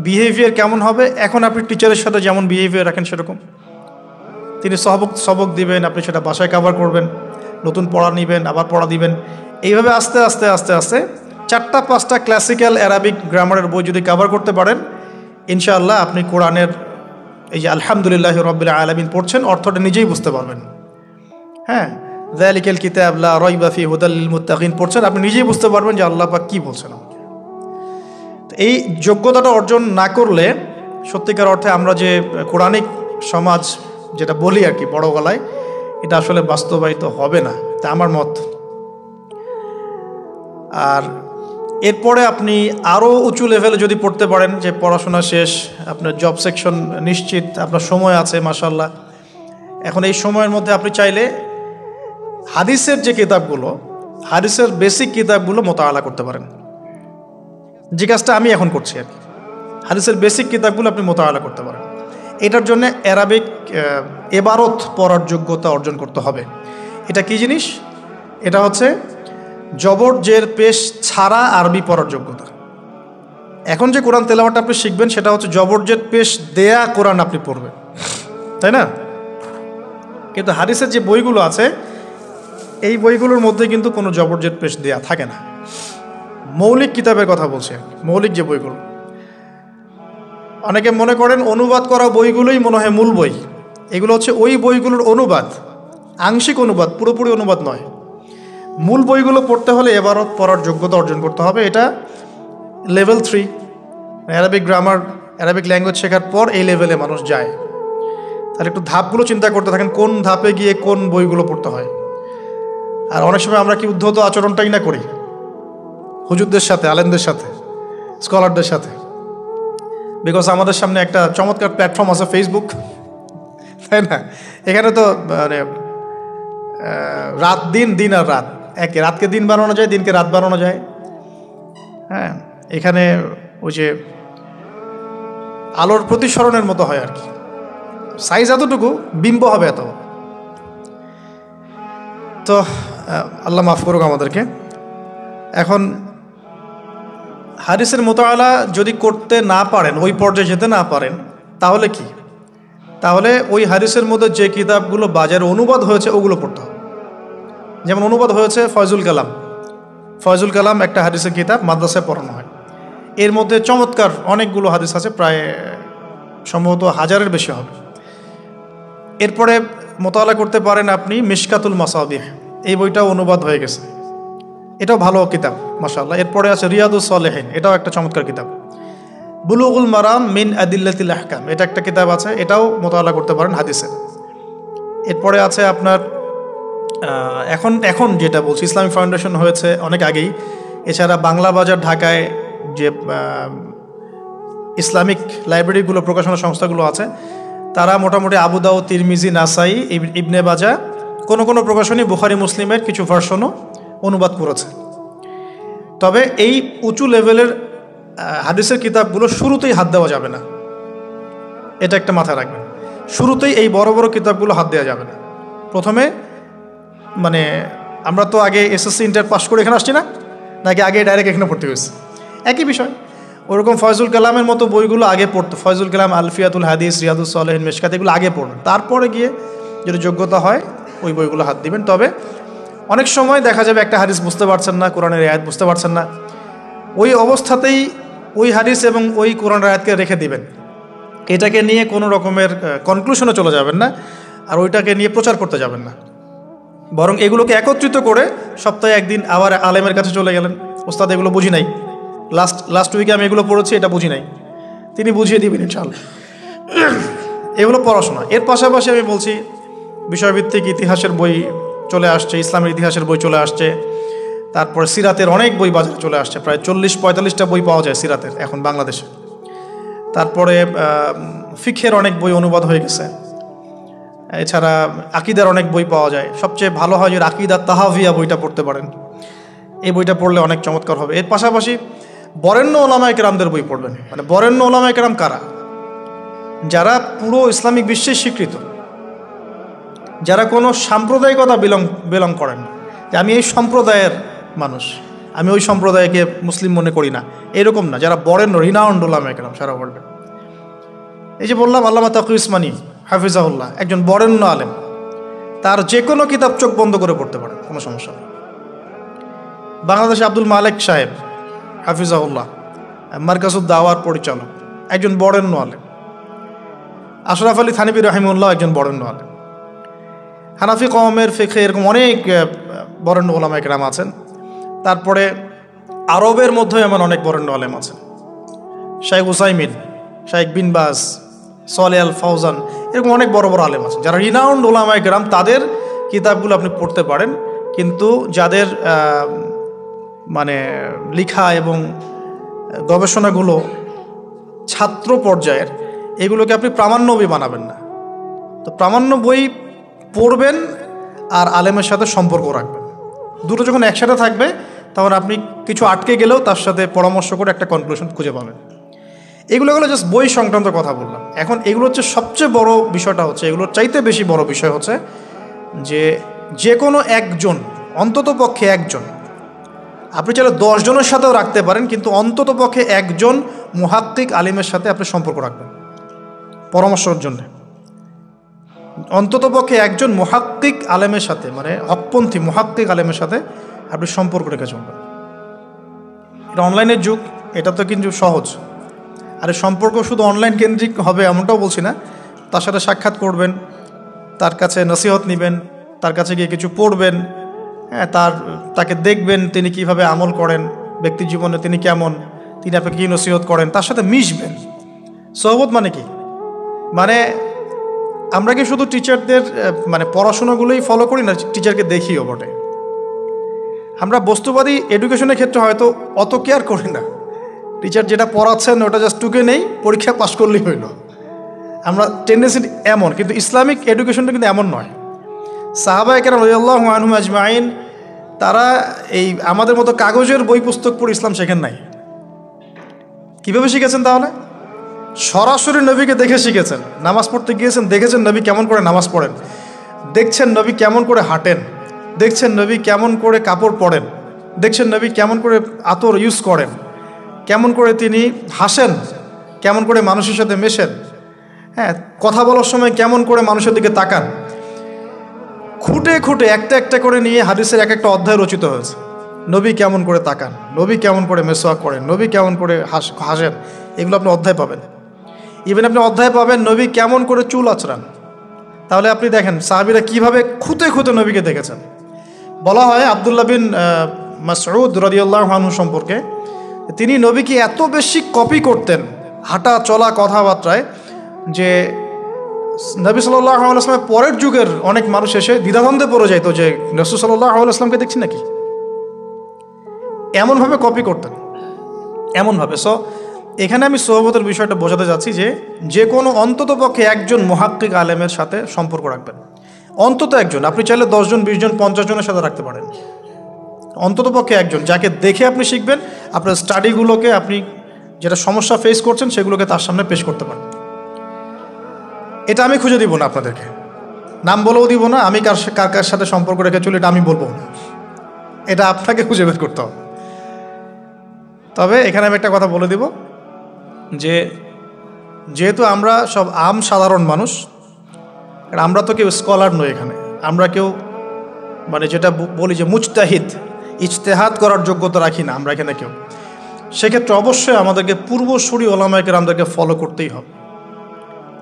বিহেভিয়ার কেমন হবে? এখন আপনি টিচারের সাথে যেমন বিহেভিয়ার রাখেন সেরকম। তিনি সবক দিবেন, আপনি সেটা বাসায় কভার করবেন, নতুন পড়া নেবেন, আবার পড়া দিবেন। এইভাবে আস্তে আস্তে 4-5টা ক্লাসিক্যাল অ্যারাবিক গ্রামারের বই যদি কভার করতে পারেন, ইনশাআল্লাহ আপনি কোরআনের এই যে আলহামদুলিল্লাহ রাব্বিল আলামিন পড়ছেন, অর্থটা নিজেই বুঝতে পারবেন। হ্যাঁ, যালিকাল কিতাব লা রাইবা ফিহি হুদাল লিল মুত্তাকিন পড়ছেন, আপনি নিজেই বুঝতে পারবেন যে আল্লাহ পাক কী বলছেন আমাকে। তো এই যোগ্যতাটা অর্জন না করলে সত্যিকার অর্থে আমরা যে কোরআনিক সমাজ যেটা বলি আর কি বড় গলায়, এটা আসলে বাস্তবায়িত হবে না, তা আমার মত। আর এরপরে আপনি আরও উঁচু লেভেলে যদি পড়তে পারেন, যে পড়াশোনা শেষ, আপনার জব সেকশন নিশ্চিত, আপনার সময় আছে মাশাআল্লাহ। এখন এই সময়ের মধ্যে আপনি চাইলে হাদিসের যে কিতাবগুলো, হাদিসের বেসিক কিতাবগুলো মোতালা করতে পারেন, যে কাজটা আমি এখন করছি আর কি। হাদিসের বেসিক কিতাবগুলো আপনি মোতালা করতে পারেন। এটার জন্য অ্যারাবিক এবারত পড়ার যোগ্যতা অর্জন করতে হবে। এটা কি জিনিস? এটা হচ্ছে জবর জের পেশ ছাড়া আরবি পড়ার যোগ্যতা। এখন যে কোরআন তেলাওয়াতটা আপনি শিখবেন, সেটা হচ্ছে জবর জের পেশ দেয়া কোরআন আপনি পড়বেন, তাই না? কিন্তু হাদিসের যে বইগুলো আছে, এই বইগুলোর মধ্যে কিন্তু কোনো জবর জের পেশ দেয়া থাকে না। মৌলিক কিতাবের কথা বলছি, মৌলিক যে বইগুলো। অনেকে মনে করেন অনুবাদ করা বইগুলোই মনে হয় মূল বই, এগুলো হচ্ছে ওই বইগুলোর অনুবাদ, আংশিক অনুবাদ, পুরোপুরি অনুবাদ নয়। মূল বইগুলো পড়তে হলে এবারত পড়ার যোগ্যতা অর্জন করতে হবে। এটা level 3, Arabic grammar, Arabic language শেখার পর এই লেভেলে মানুষ যায়। তাহলে একটু ধাপগুলো চিন্তা করতে থাকেন, কোন ধাপে গিয়ে কোন বইগুলো পড়তে হয়। আর অনেক সময় আমরা কি উদ্ধত আচরণটাই না করি হুজুরদের সাথে, আলেমদের সাথে, স্কলারদের সাথে। বিকজ আমাদের সামনে একটা চমৎকার প্ল্যাটফর্ম আছে ফেসবুক, তাই না? এখানে তো মানে রাত দিন, দিন আর রাত একে, রাতকে দিন বানানো যায়, দিনকে রাত বানানো যায়। হ্যাঁ, এখানে ওই যে আলোর প্রতিসরণের মতো হয় আর কি, সাইজ এতটুকু, বিম্ব হবে এত। তো আল্লাহ মাফ করুক আমাদেরকে। এখন হাদিসের মোতালা যদি করতে না পারেন, ওই পর্যায়ে যেতে না পারেন, তাহলে কি? তাহলে ওই হাদিসের মধ্যে যে কিতাবগুলো বাজারে অনুবাদ হয়েছে ওগুলো পড়তে হবে। যেমন অনুবাদ হয়েছে ফয়জুল কালাম। ফয়জুল কালাম একটা হাদিসের কিতাব, মাদ্রাসায় পড়ানো হয়। এর মধ্যে চমৎকার অনেকগুলো হাদিস আছে, প্রায় সম্ভবত 1000-এর বেশি হবে। এরপরে মোতালা করতে পারেন আপনি মিশকাতুল মাসাবিহ, এই বইটাও অনুবাদ হয়ে গেছে, এটাও ভালো কিতাব মাশাআল্লাহ। এরপরে আছে রিয়াদুস সালেহিন, এটাও একটা চমৎকার কিতাব। বুলুগুল মারাম মিন আদিল্লাতিল আহকাম, এটা একটা কিতাব আছে, এটাও মোতালা করতে পারেন হাদিসে। এরপরে আছে আপনার এখন যেটা বলছি, ইসলামিক ফাউন্ডেশন হয়েছে অনেক আগেই। এছাড়া বাংলা বাজার ঢাকায় যে ইসলামিক লাইব্রেরিগুলো, প্রকাশনা সংস্থাগুলো আছে, তারা মোটামুটি আবু দাউদ, তিরমিজি, নাসাই, ইবনে বাজা, কোনো প্রকাশনী বুখারী মুসলিমের কিছু ভার্সনও অনুবাদ করেছে। তবে এই উঁচু লেভেলের হাদিসের কিতাবগুলো শুরুতেই হাত দেওয়া যাবে না, এটা একটা মাথায় রাখবেন। শুরুতেই এই বড় বড় কিতাবগুলো হাত দেওয়া যাবে না। প্রথমে মানে আমরা তো আগে এসএসসি ইন্টার পাস করে এখানে আসছি না, নাকি আগে ডাইরেক্ট এখানে ভর্তি হয়েছে? একই বিষয়। ওরকম ফয়জুল কালামের মতো বইগুলো আগে পড়তো, ফয়জুল কালাম, আলফিয়াতুল হাদিস, রিয়াদুস সালেহিন, মিশকাত, এগুলো আগে পড়বেন। তারপরে গিয়ে যদি যোগ্যতা হয় ওই বইগুলো হাত দিবেন। তবে অনেক সময় দেখা যাবে একটা হাদিস বুঝতে পারছেন না, কোরআনের আয়াত বুঝতে পারছেন না, ওই অবস্থাতেই ওই হাদিস এবং ওই কোরআনের আয়াতকে রেখে দিবেন। এটাকে নিয়ে কোনো রকমের কনক্লুশনে চলে যাবেন না, আর ওইটাকে নিয়ে প্রচার করতে যাবেন না। বরং এগুলোকে একত্রিত করে সপ্তাহে একদিন আবার আলেমের কাছে চলে গেলেন, ওস্তাদ এগুলো বুঝি নাই, লাস্ট উইকে আমি এগুলো পড়েছি, এটা বুঝি নাই, তিনি বুঝিয়ে দিবেন ইনশাআল্লাহ। এগুলো পড়াশোনা। এর পাশাপাশি আমি বলছি বিষয়ভিত্তিক ইতিহাসের বই চলে আসছে, ইসলামের ইতিহাসের বই চলে আসছে। তারপর সিরাতের অনেক বই বাজারে চলে আসছে, প্রায় 40-45টা বই পাওয়া যায় সিরাতের এখন বাংলাদেশে। তারপরে ফিকহের অনেক বই অনুবাদ হয়ে গেছে। এছাড়া আকিদার অনেক বই পাওয়া যায়। সবচেয়ে ভালো হয় যে আকিদা তাহাভিয়া বইটা পড়তে পারেন, এই বইটা পড়লে অনেক চমৎকার হবে। এর পাশাপাশি বরেণ্য ওলামায়ে কেরামদের বই পড়বেন। মানে বরেণ্য ওলামায়ে কেরাম কারা? যারা পুরো ইসলামিক বিশ্বে স্বীকৃত, যারা কোনো সাম্প্রদায়িকতা বিলং করেন না, যে আমি এই সম্প্রদায়ের মানুষ, আমি ওই সম্প্রদায়কে মুসলিম মনে করি না, এরকম না। যারা বরেণ্য, রিনাউন্ড ওলামায়ে কেরাম সারা ওয়ার্ল্ডে। এই যে বললাম আল্লামা তাকি উসমানী হাফিজাহুল্লাহ একজন বরেণ্য আলেম, তার যে কোনো কিতাব চোখ বন্ধ করে পড়তে পারেন, কোনো সমস্যা নেই। বাংলাদেশে আব্দুল মালেক সাহেব হাফিজাহুল্লাহ, মার্কাজুদ দাওয়ার পরিচালক, একজন বরেণ্য আলেম। আশরাফ আলী থানভী রহিমউল্লাহ একজন বরেণ্য আলেম। হানাফি কওমের ফিকহে এরকম অনেক বরেণ্য ওলামায়ে কেরাম আছেন। তারপরে আরবের মধ্যে এমন অনেক বরেণ্য আলেম আছেন, শাইখ উসাইমিন, শাইখ বিন বাজ, সালেহ আল ফাওজান, এরকম অনেক বড় বড় আলেম আছেন যারা রিনাউন্ড ওলামায়ে কেরাম। তাদের কিতাবগুলো আপনি পড়তে পারেন, কিন্তু যাদের মানে লেখা এবং গবেষণাগুলো ছাত্র পর্যায়ের, এগুলোকে আপনি প্রামাণ্য বই বানাবেন না। তো প্রামাণ্য বই পড়বেন আর আলেমের সাথে সম্পর্ক রাখবেন। দুটো যখন একসাথে থাকবে তখন আপনি কিছু আটকে গেলেও তার সাথে পরামর্শ করে একটা কনক্লুশন খুঁজে পাবেন। এগুলো জাস্ট বই সংক্রান্ত কথা বললাম। এখন এগুলো হচ্ছে সবচেয়ে বড় বিষয়টা হচ্ছে, এগুলোর চাইতে বেশি বড় বিষয় হচ্ছে যে কোনো একজন, অন্তত পক্ষে একজন, আপনি চাইলে 10 জনের সাথেও রাখতে পারেন, কিন্তু অন্তত পক্ষে একজন মুহাক্কিক আলিমের সাথে আপনি সম্পর্ক রাখবেন পরামর্শের জন্য। অন্তত পক্ষে একজন মুহাক্কিক আলেমের সাথে, মানে হকপন্থী মুহাক্কিক আলেমের সাথে আপনি সম্পর্ক রেখে চলবেন। এটা অনলাইনের যুগ, এটা তো কিন্তু সহজ। আর সম্পর্ক শুধু অনলাইন কেন্দ্রিক হবে এমনটাও বলছি না, তার সাথে সাক্ষাৎ করবেন, তার কাছে নসিহত নেবেন, তার কাছে গিয়ে কিছু পড়বেন, হ্যাঁ, তাকে দেখবেন তিনি কিভাবে আমল করেন, ব্যক্তি জীবনে তিনি কেমন, তিনি আপনাকে কী নসিহত করেন, তার সাথে মিশবেন। সোহবত মানে কি? মানে আমরা কি শুধু টিচারদের মানে পড়াশোনাগুলোই ফলো করি না, টিচারকে দেখিও বটে। আমরা বস্তুবাদী এডুকেশনের ক্ষেত্রে হয়তো অত কেয়ার করি না, টিচার যেটা পড়াচ্ছেন ওটা জাস্ট টুকে নেই, পরীক্ষা পাশ করলেই হইল। আমরা টেন্ডেন্সি এমন, কিন্তু ইসলামিক এডুকেশনটা কিন্তু এমন নয়। সাহাবায়ে কেরাম রাদিয়াল্লাহু আনহুম আজমাইন তারা এই আমাদের মতো কাগজের বই পুস্তক পড়ে ইসলাম শেখেন নাই। কীভাবে শিখেছেন? তাহলে সরাসরি নবীকে দেখে শিখেছেন। নামাজ পড়তে গিয়েছেন, দেখেছেন নবী কেমন করে নামাজ পড়েন, দেখছেন নবী কেমন করে হাঁটেন, দেখছেন নবী কেমন করে কাপড় পরেন, দেখছেন নবী কেমন করে আতর ইউজ করেন, কেমন করে তিনি হাসেন, কেমন করে মানুষের সাথে মেশেন, হ্যাঁ, কথা বলার সময় কেমন করে মানুষের দিকে তাকান। খুঁটে খুঁটে একটা একটা করে নিয়ে হাদিসের এক একটা অধ্যায় রচিত হয়েছে। নবী কেমন করে তাকান, নবী কেমন করে মেসওয়াক করেন, নবী কেমন করে হাসেন, এগুলো আপনি অধ্যায় পাবেন। ইভেন আপনি অধ্যায় পাবেন নবী কেমন করে চুল আঁচড়ান। তাহলে আপনি দেখেন সাহাবীরা কিভাবে খুঁতে খুঁতে নবীকে দেখেছেন। বলা হয় আব্দুল্লাহ বিন মাসউদ রাদিয়াল্লাহু আনহু সম্পর্কে, তিনি নবীকে এত বেশি কপি করতেন হাঁটা চলা কথাবার্তায় যে নবী সাল্লাল্লাহু আলাইহি ওয়াসাল্লামের পরের যুগের অনেক মানুষ এসে দ্বিধাদ্বন্দ্বে পড়ে যেত যে রাসূল সাল্লাল্লাহু আলাইহি ওয়াসাল্লামকে দেখছি নাকি। এমনভাবে কপি করতেন, এমনভাবে। সো এখানে আমি সোহবতের বিষয়টা বোঝাতে যাচ্ছি যে কোনো অন্ততপক্ষে একজন মুহাক্কিক আলেমের সাথে সম্পর্ক রাখবেন, অন্তত একজন। আপনি চাইলে 10 জন 20 জন 50 জনের সাথে রাখতে পারেন, অন্ততপক্ষে একজন যাকে দেখে আপনি শিখবেন, আপনার স্টাডিগুলোকে আপনি যেটা সমস্যা ফেস করছেন সেগুলোকে তার সামনে পেশ করতে পারেন। এটা আমি খুঁজে দিব না আপনাদেরকে, নাম বলেও দিব না, আমি কার কার সাথে সম্পর্ক রেখে চলি এটা আমি বলবো না, এটা আপনাকে খুঁজে বের করতে হবে। তবে এখানে আমি একটা কথা বলে দিব যে যেহেতু আমরা সব সাধারণ মানুষ, আমরা তো কেউ স্কলার নই, এখানে আমরা কেউ মানে যেটা বলি যে মুজতাহিদ, ইজতেহাদ করার যোগ্যতা রাখি না আমরা এখানে কেউ। সেক্ষেত্রে অবশ্যই আমাদেরকে পূর্বসূরি ওলামায়ে কেরামদেরকে ফলো করতেই হবে,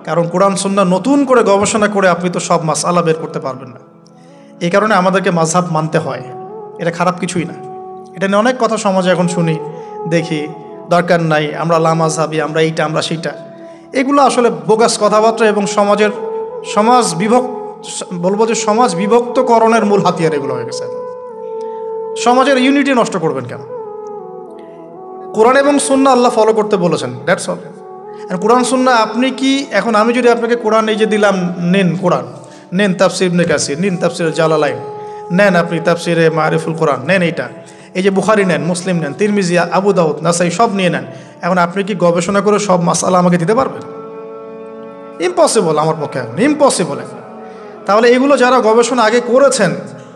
কারণ কোরআন সুন্নাহ নতুন করে গবেষণা করে আপনি তো সব মাসআলা বের করতে পারবেন না। এই কারণে আমাদেরকে মাযহাব মানতে হয়, এটা খারাপ কিছুই না। এটা নিয়ে অনেক কথা সমাজে এখন শুনি দেখি, দরকার নাই, আমরা লা মাযহাবী, আমরা এইটা আমরা সেইটা, এগুলো আসলে বোগাস কথাবার্তা এবং সমাজ বিভক্তকরণের মূল হাতিয়ার এগুলো হয়ে গেছে। সমাজের ইউনিটি নষ্ট করবেন কেন? কোরআন এবং সুন্নাহ আল্লাহ ফলো করতে বলেছেন, দ্যাটস অল। আর কোরআন সুন্নাহ আপনি কি এখন আমি যদি আপনাকে কোরআন এই যে দিলাম, নেন কোরআন, নেন তাফসির ইবনে কাসির, নেন তাফসির জালালাইন, নেন আপনি তাফসিরে মারিফুল কোরআন, নেন এইটা, এই যে বুখারী নেন, মুসলিম নেন, তিরমিজি, আবু দাউদ, নাসাই সব নিয়ে নেন। এখন আপনি কি গবেষণা করে সব মাসআলা আমাকে দিতে পারবেন? ইম্পসিবল, আমার পক্ষে এখন ইম্পসিবল। তাহলে এগুলো যারা গবেষণা আগে করেছেন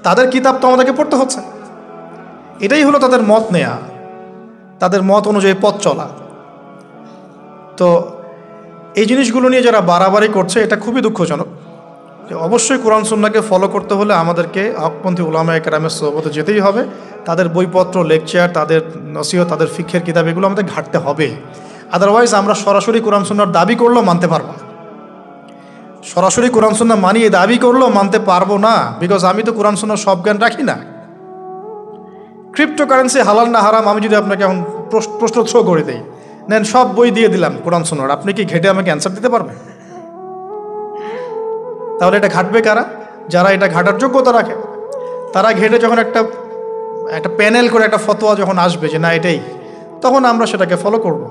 তাদের কিতাব তো আমাদেরকে পড়তে হচ্ছে। এটাই হলো তাদের মত নেয়া, তাদের মত অনুযায়ী পথ চলা। তো এই জিনিসগুলো নিয়ে যারা বাড়াবাড়ি করছে এটা খুবই দুঃখজনক। অবশ্যই কোরআন সুন্নাহকে ফলো করতে হলে আমাদেরকে হকপন্থী উলামায়ে কেরামের সোহবতে যেতেই হবে। তাদের বইপত্র, লেকচার, তাদের নসিহত, তাদের ফিকহের কিতাব এগুলো আমাদের ঘাটতে হবে। আদারওয়াইজ আমরা সরাসরি কোরআন সুন্নাহর দাবি করলেও মানতে পারবো না, সরাসরি কোরআন সুন্নাহ মানিয়ে দাবি করলেও মানতে পারবো না, বিকজ আমি তো কোরআন সুন্নাহর সব জ্ঞান রাখি না। ক্রিপ্টোকারেন্সি হালাল না হারাম আমি যদি আপনাকে এখন প্রশ্ন থ্রো করে দিই, নেন সব বই দিয়ে দিলাম কোরআন সুন্নাহর, আপনি কি ঘেটে আমাকে অ্যান্সার দিতে পারবেন? তাহলে এটা ঘাটবে কারা? যারা এটা ঘাটার যোগ্যতা রাখে। তারা ঘেটে যখন একটা প্যানেল করে একটা ফতোয়া যখন আসবে যে না এটাই, তখন আমরা সেটাকে ফলো করব,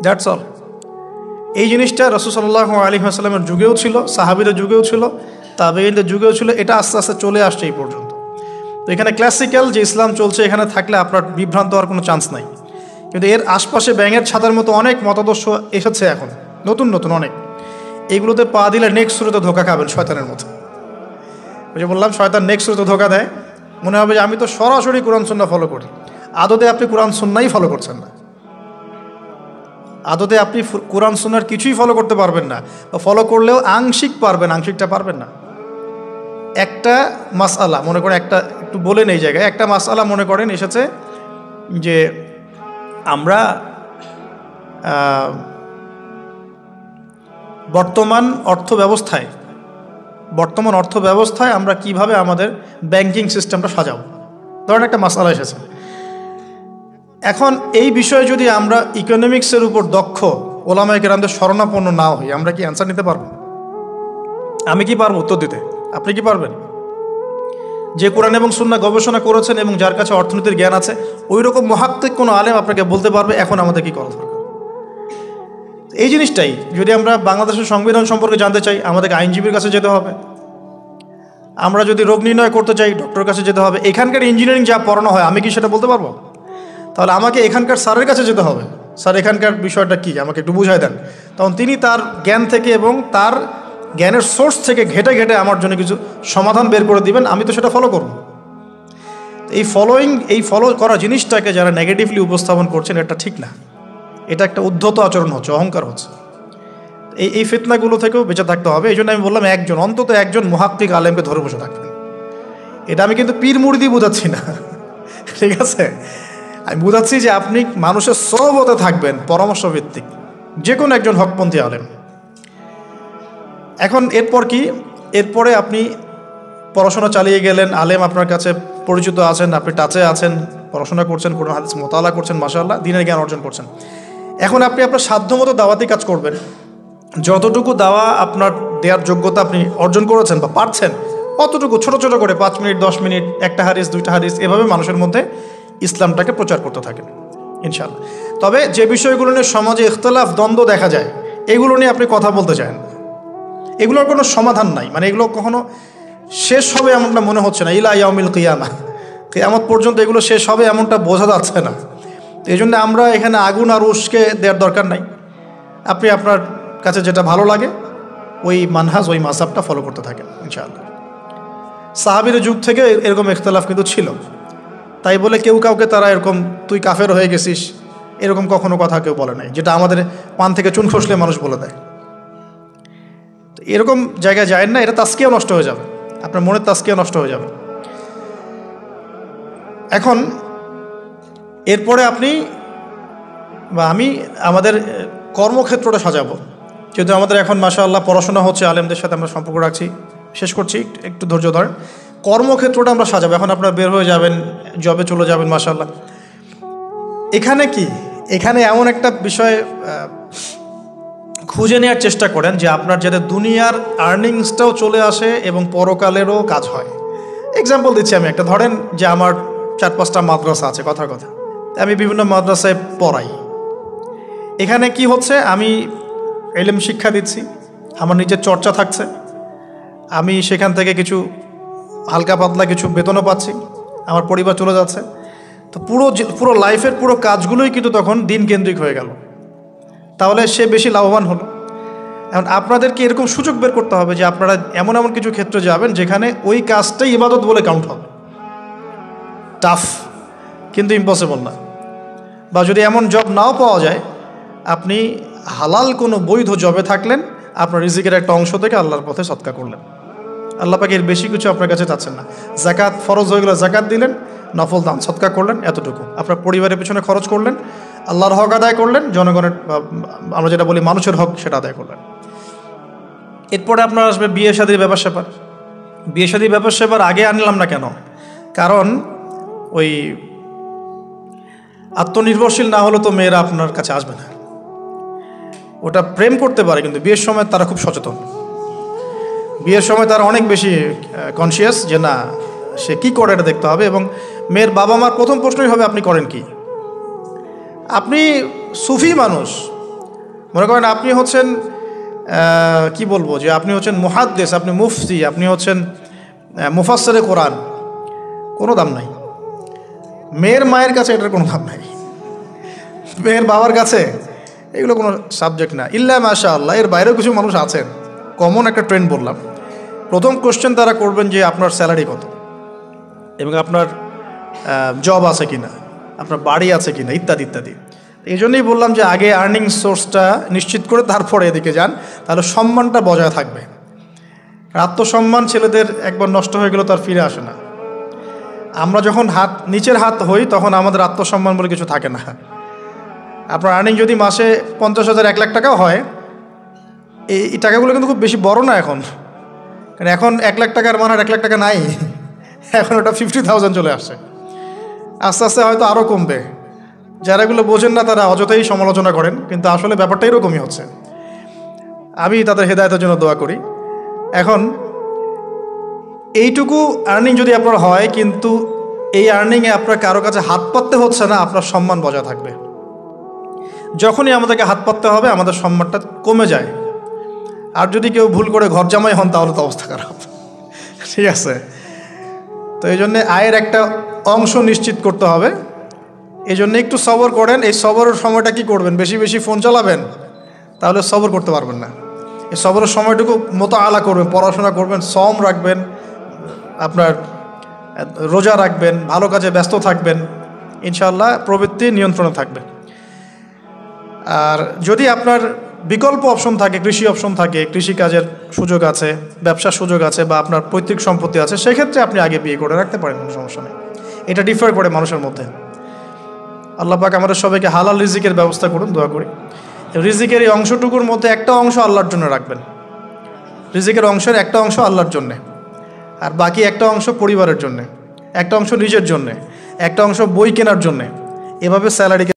দ্যাটস অল। এই জিনিসটা রাসূল সাল্লাল্লাহু আলাইহি ওয়াসাল্লামের যুগেও ছিল, সাহাবীদের যুগেও ছিল, তাবেঈনদের যুগেও ছিল, এটা আস্তে আস্তে চলে আসছে এই পর্যন্ত। তো এখানে ক্লাসিক্যাল যে ইসলাম চলছে এখানে থাকলে আপনার বিভ্রান্ত হওয়ার কোনো চান্স নাই। কিন্তু এর আশপাশে ব্যাঙের ছাতার মতো অনেক মতাদর্শ এসেছে এখন, নতুন নতুন অনেক। এগুলোতে পা দিলে নেক্সট শুরুতে ধোকা খাবেন শয়তানের মতো। ওই যে বললাম শয়তান নেক্সট শুরুতে ধোকা দেয়, মনে হবে যে আমি তো সরাসরি কোরআন সুন্নাহ ফলো করি, আদতে আপনি কোরআন সুন্নাহই ফলো করছেন না। আদতে আপনি কোরআন সুন্নাহর কিছুই ফলো করতে পারবেন না, ফলো করলেও আংশিক পারবেন, আংশিকটা পারবেন না। একটা মাসআলা মনে করেন, একটু বলেন এই জায়গায়, একটা মাসআলা মনে করেন এসেছে যে আমরা বর্তমান অর্থ ব্যবস্থায় বর্তমান অর্থ ব্যবস্থায় আমরা কিভাবে আমাদের ব্যাংকিং সিস্টেমটা সাজাবো। ধরেন একটা মাসালা এসেছে, এখন এই বিষয়ে যদি আমরা ইকোনমিক্সের উপর দক্ষ ওলামায়ে কেরামদের শরণাপন্ন না হই, আমরা কি অ্যান্সার নিতে পারবো? আমি কি পারবো উত্তর দিতে? আপনি কি পারবেন? যে কোরআন এবং সুন্নাহ গবেষণা করেছেন এবং যার কাছে অর্থনীতির জ্ঞান আছে, ওই রকম মহাক্কিক কোনো আলেম আপনাকে বলতে পারবে এখন আমাদের কি করা দরকার। এই জিনিসটাই যদি আমরা বাংলাদেশের সংবিধান সম্পর্কে জানতে চাই, আমাদেরকে আইনজীবীর কাছে যেতে হবে। আমরা যদি রোগ নির্ণয় করতে চাই, ডক্টরের কাছে যেতে হবে। এখানকার ইঞ্জিনিয়ারিং যা পড়ানো হয় আমি কি সেটা বলতে পারবো? তাহলে আমাকে এখানকার স্যারের কাছে যেতে হবে, স্যার এখানকার বিষয়টা কি আমাকে একটু বুঝাই দেন। তখন তিনি তার জ্ঞান থেকে এবং তার জ্ঞানের সোর্স থেকে ঘেটে ঘেটে আমার জন্য কিছু সমাধান বের করে দিবেন, আমি তো সেটা ফলো করব। এই ফলো করা জিনিসটাকে যারা নেগেটিভলি উপস্থাপন করছেন, এটা ঠিক না। এটা একটা উদ্ধত আচরণ হচ্ছে, অহংকার হচ্ছে। এই ফিতনাগুলো থেকেও বেঁচে থাকতে হবে। এই জন্য আমি বললাম অন্তত একজন মুহাক্কিক আলেমকে ধরে বসে থাকবেন। এটা আমি কিন্তু পীর মুরিদি বোঝাচ্ছি না, ঠিক আছে? আমি বোঝাচ্ছি যে আপনি মানুষের সহবতে থাকবেন, পরামর্শ ভিত্তিক, যে কোনো একজন হকপন্থী আলেম। এখন এরপর কি? এরপরে আপনি পড়াশোনা চালিয়ে গেলেন, আলেম আপনার কাছে পরিচিত আছেন, আপনি টাচে আছেন, পড়াশোনা করছেন, কোরআন হাদিস মোতালা করছেন, মাশাআল্লাহ দ্বীনের জ্ঞান অর্জন করছেন। এখন আপনি আপনার সাধ্যমতো দাওয়াতি কাজ করবেন। যতটুকু দাওয়া আপনার দেওয়ার যোগ্যতা আপনি অর্জন করেছেন বা পারছেন, অতটুকু ছোট ছোট করে 5 মিনিট 10 মিনিট, একটা হাদিস 2টা হাদিস, এভাবে মানুষের মধ্যে ইসলামটাকে প্রচার করতে থাকেন ইনশাআল্লাহ। তবে যে বিষয়গুলো নিয়ে সমাজে ইখতিলাফ দ্বন্দ্ব দেখা যায়, এগুলো নিয়ে আপনি কথা বলতে চান, এগুলোর কোনো সমাধান নাই। মানে এগুলো কখনো শেষ হবে এমনটা মনে হচ্ছে না। ইলা ইয়াউমিল কিয়ামা, কিয়ামত পর্যন্ত এগুলো শেষ হবে এমনটা বোঝা যাচ্ছে না। এই জন্য আমরা এখানে আগুন আর উস্কে দেওয়ার দরকার নাই। আপনি আপনার কাছে যেটা ভালো লাগে ওই মানহাজ, ওই মাযহাবটা ফলো করতে থাকেন ইনশাআল্লাহ। সাহাবীর যুগ থেকে এরকম ইখতিলাফ কিন্তু ছিল, তাই বলে কেউ কাউকে তারা এরকম তুই কাফের হয়ে গেছিস এরকম কখনো কথা কেউ বলে নাই, যেটা আমাদের পান থেকে চুন খসলে মানুষ বলে দেয়। তো এরকম জায়গায় যায় না, এটা তাস্কিয়া নষ্ট হয়ে যাবে, আপনার মনের তাস্কিয়া নষ্ট হয়ে যাবে। এখন এরপরে আপনি বা আমি আমাদের কর্মক্ষেত্রটা সাজাবো। যেহেতু আমাদের এখন মাশাআল্লাহ পড়াশোনা হচ্ছে, আলেমদের সাথে আমরা সম্পর্ক রাখছি, শেষ করছি, একটু ধৈর্য ধরেন। কর্মক্ষেত্রটা আমরা সাজাবো। এখন আপনারা বের হয়ে যাবেন, জবে চলে যাবেন, মাশাআল্লাহ। এখানে কি, এখানে এমন একটা বিষয় খুঁজে নেওয়ার চেষ্টা করেন যে আপনার যাতে দুনিয়ার আর্নিংসটাও চলে আসে এবং পরকালেরও কাজ হয়। এক্সাম্পল দিচ্ছি আমি একটা, ধরেন যে আমার 4-5টা মাদ্রাসা আছে, কথার কথা, আমি বিভিন্ন মাদ্রাসায় পড়াই। এখানে কি হচ্ছে, আমি ইলম শিক্ষা দিচ্ছি, আমার নিজের চর্চা থাকছে, আমি সেখান থেকে কিছু হালকা পাতলা কিছু বেতনও পাচ্ছি, আমার পরিবার চলে যাচ্ছে। তো পুরো লাইফের পুরো কাজগুলোই কিন্তু তখন দিন কেন্দ্রিক হয়ে গেল, তাহলে সে বেশি লাভবান হলো। এখন আপনাদেরকে এরকম সুযোগ বের করতে হবে যে আপনারা এমন এমন কিছু ক্ষেত্রে যাবেন যেখানে ওই কাজটাই ইবাদত বলে কাউন্ট হবে। টাফ কিন্তু ইম্পসিবল না। বা যদি এমন জব নাও পাওয়া যায়, আপনি হালাল কোনো বৈধ জবে থাকলেন, আপনার রিজিকের একটা অংশ থেকে আল্লাহর পথে সদকা করলেন। আল্লাহ পাক এর বেশি কিছু আপনার কাছে চাচ্ছেন না। জাকাত ফরজ হয়ে গেলে জাকাত দিলেন, নফল দান সদকা করলেন, এতটুকু আপনার পরিবারের পেছনে খরচ করলেন, আল্লাহর হক আদায় করলেন, জনগণের আমরা যেটা বলি মানুষের হক সেটা আদায় করলেন। এরপরে আপনার আসবে বিয়ে শাদীর ব্যাপার স্যাপার। বিয়ে শাদীর ব্যাপার স্যাপার আগে আনলাম না কেন? কারণ ওই আত্মনির্ভরশীল না হলে তো মেয়েরা আপনার কাছে আসবে না। ওটা প্রেম করতে পারে, কিন্তু বিয়ের সময় তারা খুব সচেতন। বিয়ের সময় তারা অনেক বেশি কনসিয়াস যে না, সে কি করে এটা দেখতে হবে। এবং মেয়ের বাবা মার প্রথম প্রশ্নই হবে আপনি করেন কি। আপনি সুফি মানুষ, মনে করেন আপনি হচ্ছেন কি বলবো, যে আপনি হচ্ছেন মুহাদ্দিস, আপনি মুফতি, আপনি হচ্ছেন মুফাসসিরে কোরআন, কোনো দাম নাই। মেয়ের মায়ের কাছে এটার কোনো দাম নাই, মেয়ের বাবার কাছে এগুলো কোনো সাবজেক্ট না। ইল্লা মাশাআল্লাহ, এর বাইরেও কিছু মানুষ আছেন, কমন একটা ট্রেন্ড বললাম। প্রথম কোশ্চেন তারা করবেন যে আপনার স্যালারি কত, এবং আপনার জব আছে কিনা, আপনার বাড়ি আছে কিনা, ইত্যাদি ইত্যাদি। এই জন্যই বললাম যে আগে আর্নিং সোর্সটা নিশ্চিত করে তারপরে এদিকে যান, তাহলে সম্মানটা বজায় থাকবে। আত্মসম্মান ছেলেদের একবার নষ্ট হয়ে গেলে তার ফিরে আসে না। আমরা যখন নিচের হাত হই তখন আমাদের আত্মসম্মান বলে কিছু থাকে না। আপনার আর্নিং যদি মাসে 50,000 1 লাখ টাকাও হয়, এই টাকাগুলো কিন্তু খুব বেশি বড় না এখন, কারণ এখন 1 লাখ টাকার মান আর 1 লাখ টাকা নাই, এখন ওটা 50,000 চলে আসছে। আস্তে আস্তে হয়তো আরও কমবে। যারা এগুলো বোঝেন না তারা অযথাই সমালোচনা করেন, কিন্তু আসলে ব্যাপারটা এরকমই হচ্ছে। আমি তাদের হেদায়েতের জন্য দোয়া করি। এখন এইটুকু আর্নিং যদি আপনার হয়, কিন্তু এই আর্নিংয়ে আপনার কারো কাছে হাত পাততে হচ্ছে না, আপনার সম্মান বজায় থাকবে। যখনই আমাদেরকে হাত পাততে হবে আমাদের সম্মানটা কমে যায়। আর যদি কেউ ভুল করে ঘর জামাই হন তাহলে তো অবস্থা খারাপ, ঠিক আছে? তো এই জন্যে আয়ের একটা অংশ নিশ্চিত করতে হবে। এই জন্য একটু সবর করেন। এই সবরের সময়টা কি করবেন? বেশি বেশি ফোন চালাবেন, তাহলে সবর করতে পারবেন না। এই সবরের সময়টুকু মোতাআলা করবেন, পড়াশোনা করবেন, সম রাখবেন, আপনার রোজা রাখবেন, ভালো কাজে ব্যস্ত থাকবেন, ইনশাআল্লাহ প্রবৃত্তি নিয়ন্ত্রণে থাকবে। আর যদি আপনার বিকল্প অপশন থাকে, কৃষি অপশন থাকে, কৃষিকাজের সুযোগ আছে, ব্যবসার সুযোগ আছে, বা আপনার পৈতৃক সম্পত্তি আছে, সেক্ষেত্রে আপনি আগে বিয়ে করে রাখতে পারেন, কোনো সমস্যা নেই। এটা ডিফার করে মানুষের মধ্যে। আল্লাহ পাক আমাদের সবাইকে হালাল রিজিকের ব্যবস্থা করুন, দোয়া করি। রিজিকের এই অংশটুকুর মধ্যে একটা অংশ আল্লাহর জন্য রাখবেন। রিজিকের অংশের একটা অংশ আল্লাহর জন্যে, আর বাকি একটা অংশ পরিবারের জন্যে, একটা অংশ নিজের জন্যে, একটা অংশ বই কেনার জন্যে। এভাবে স্যালারিকে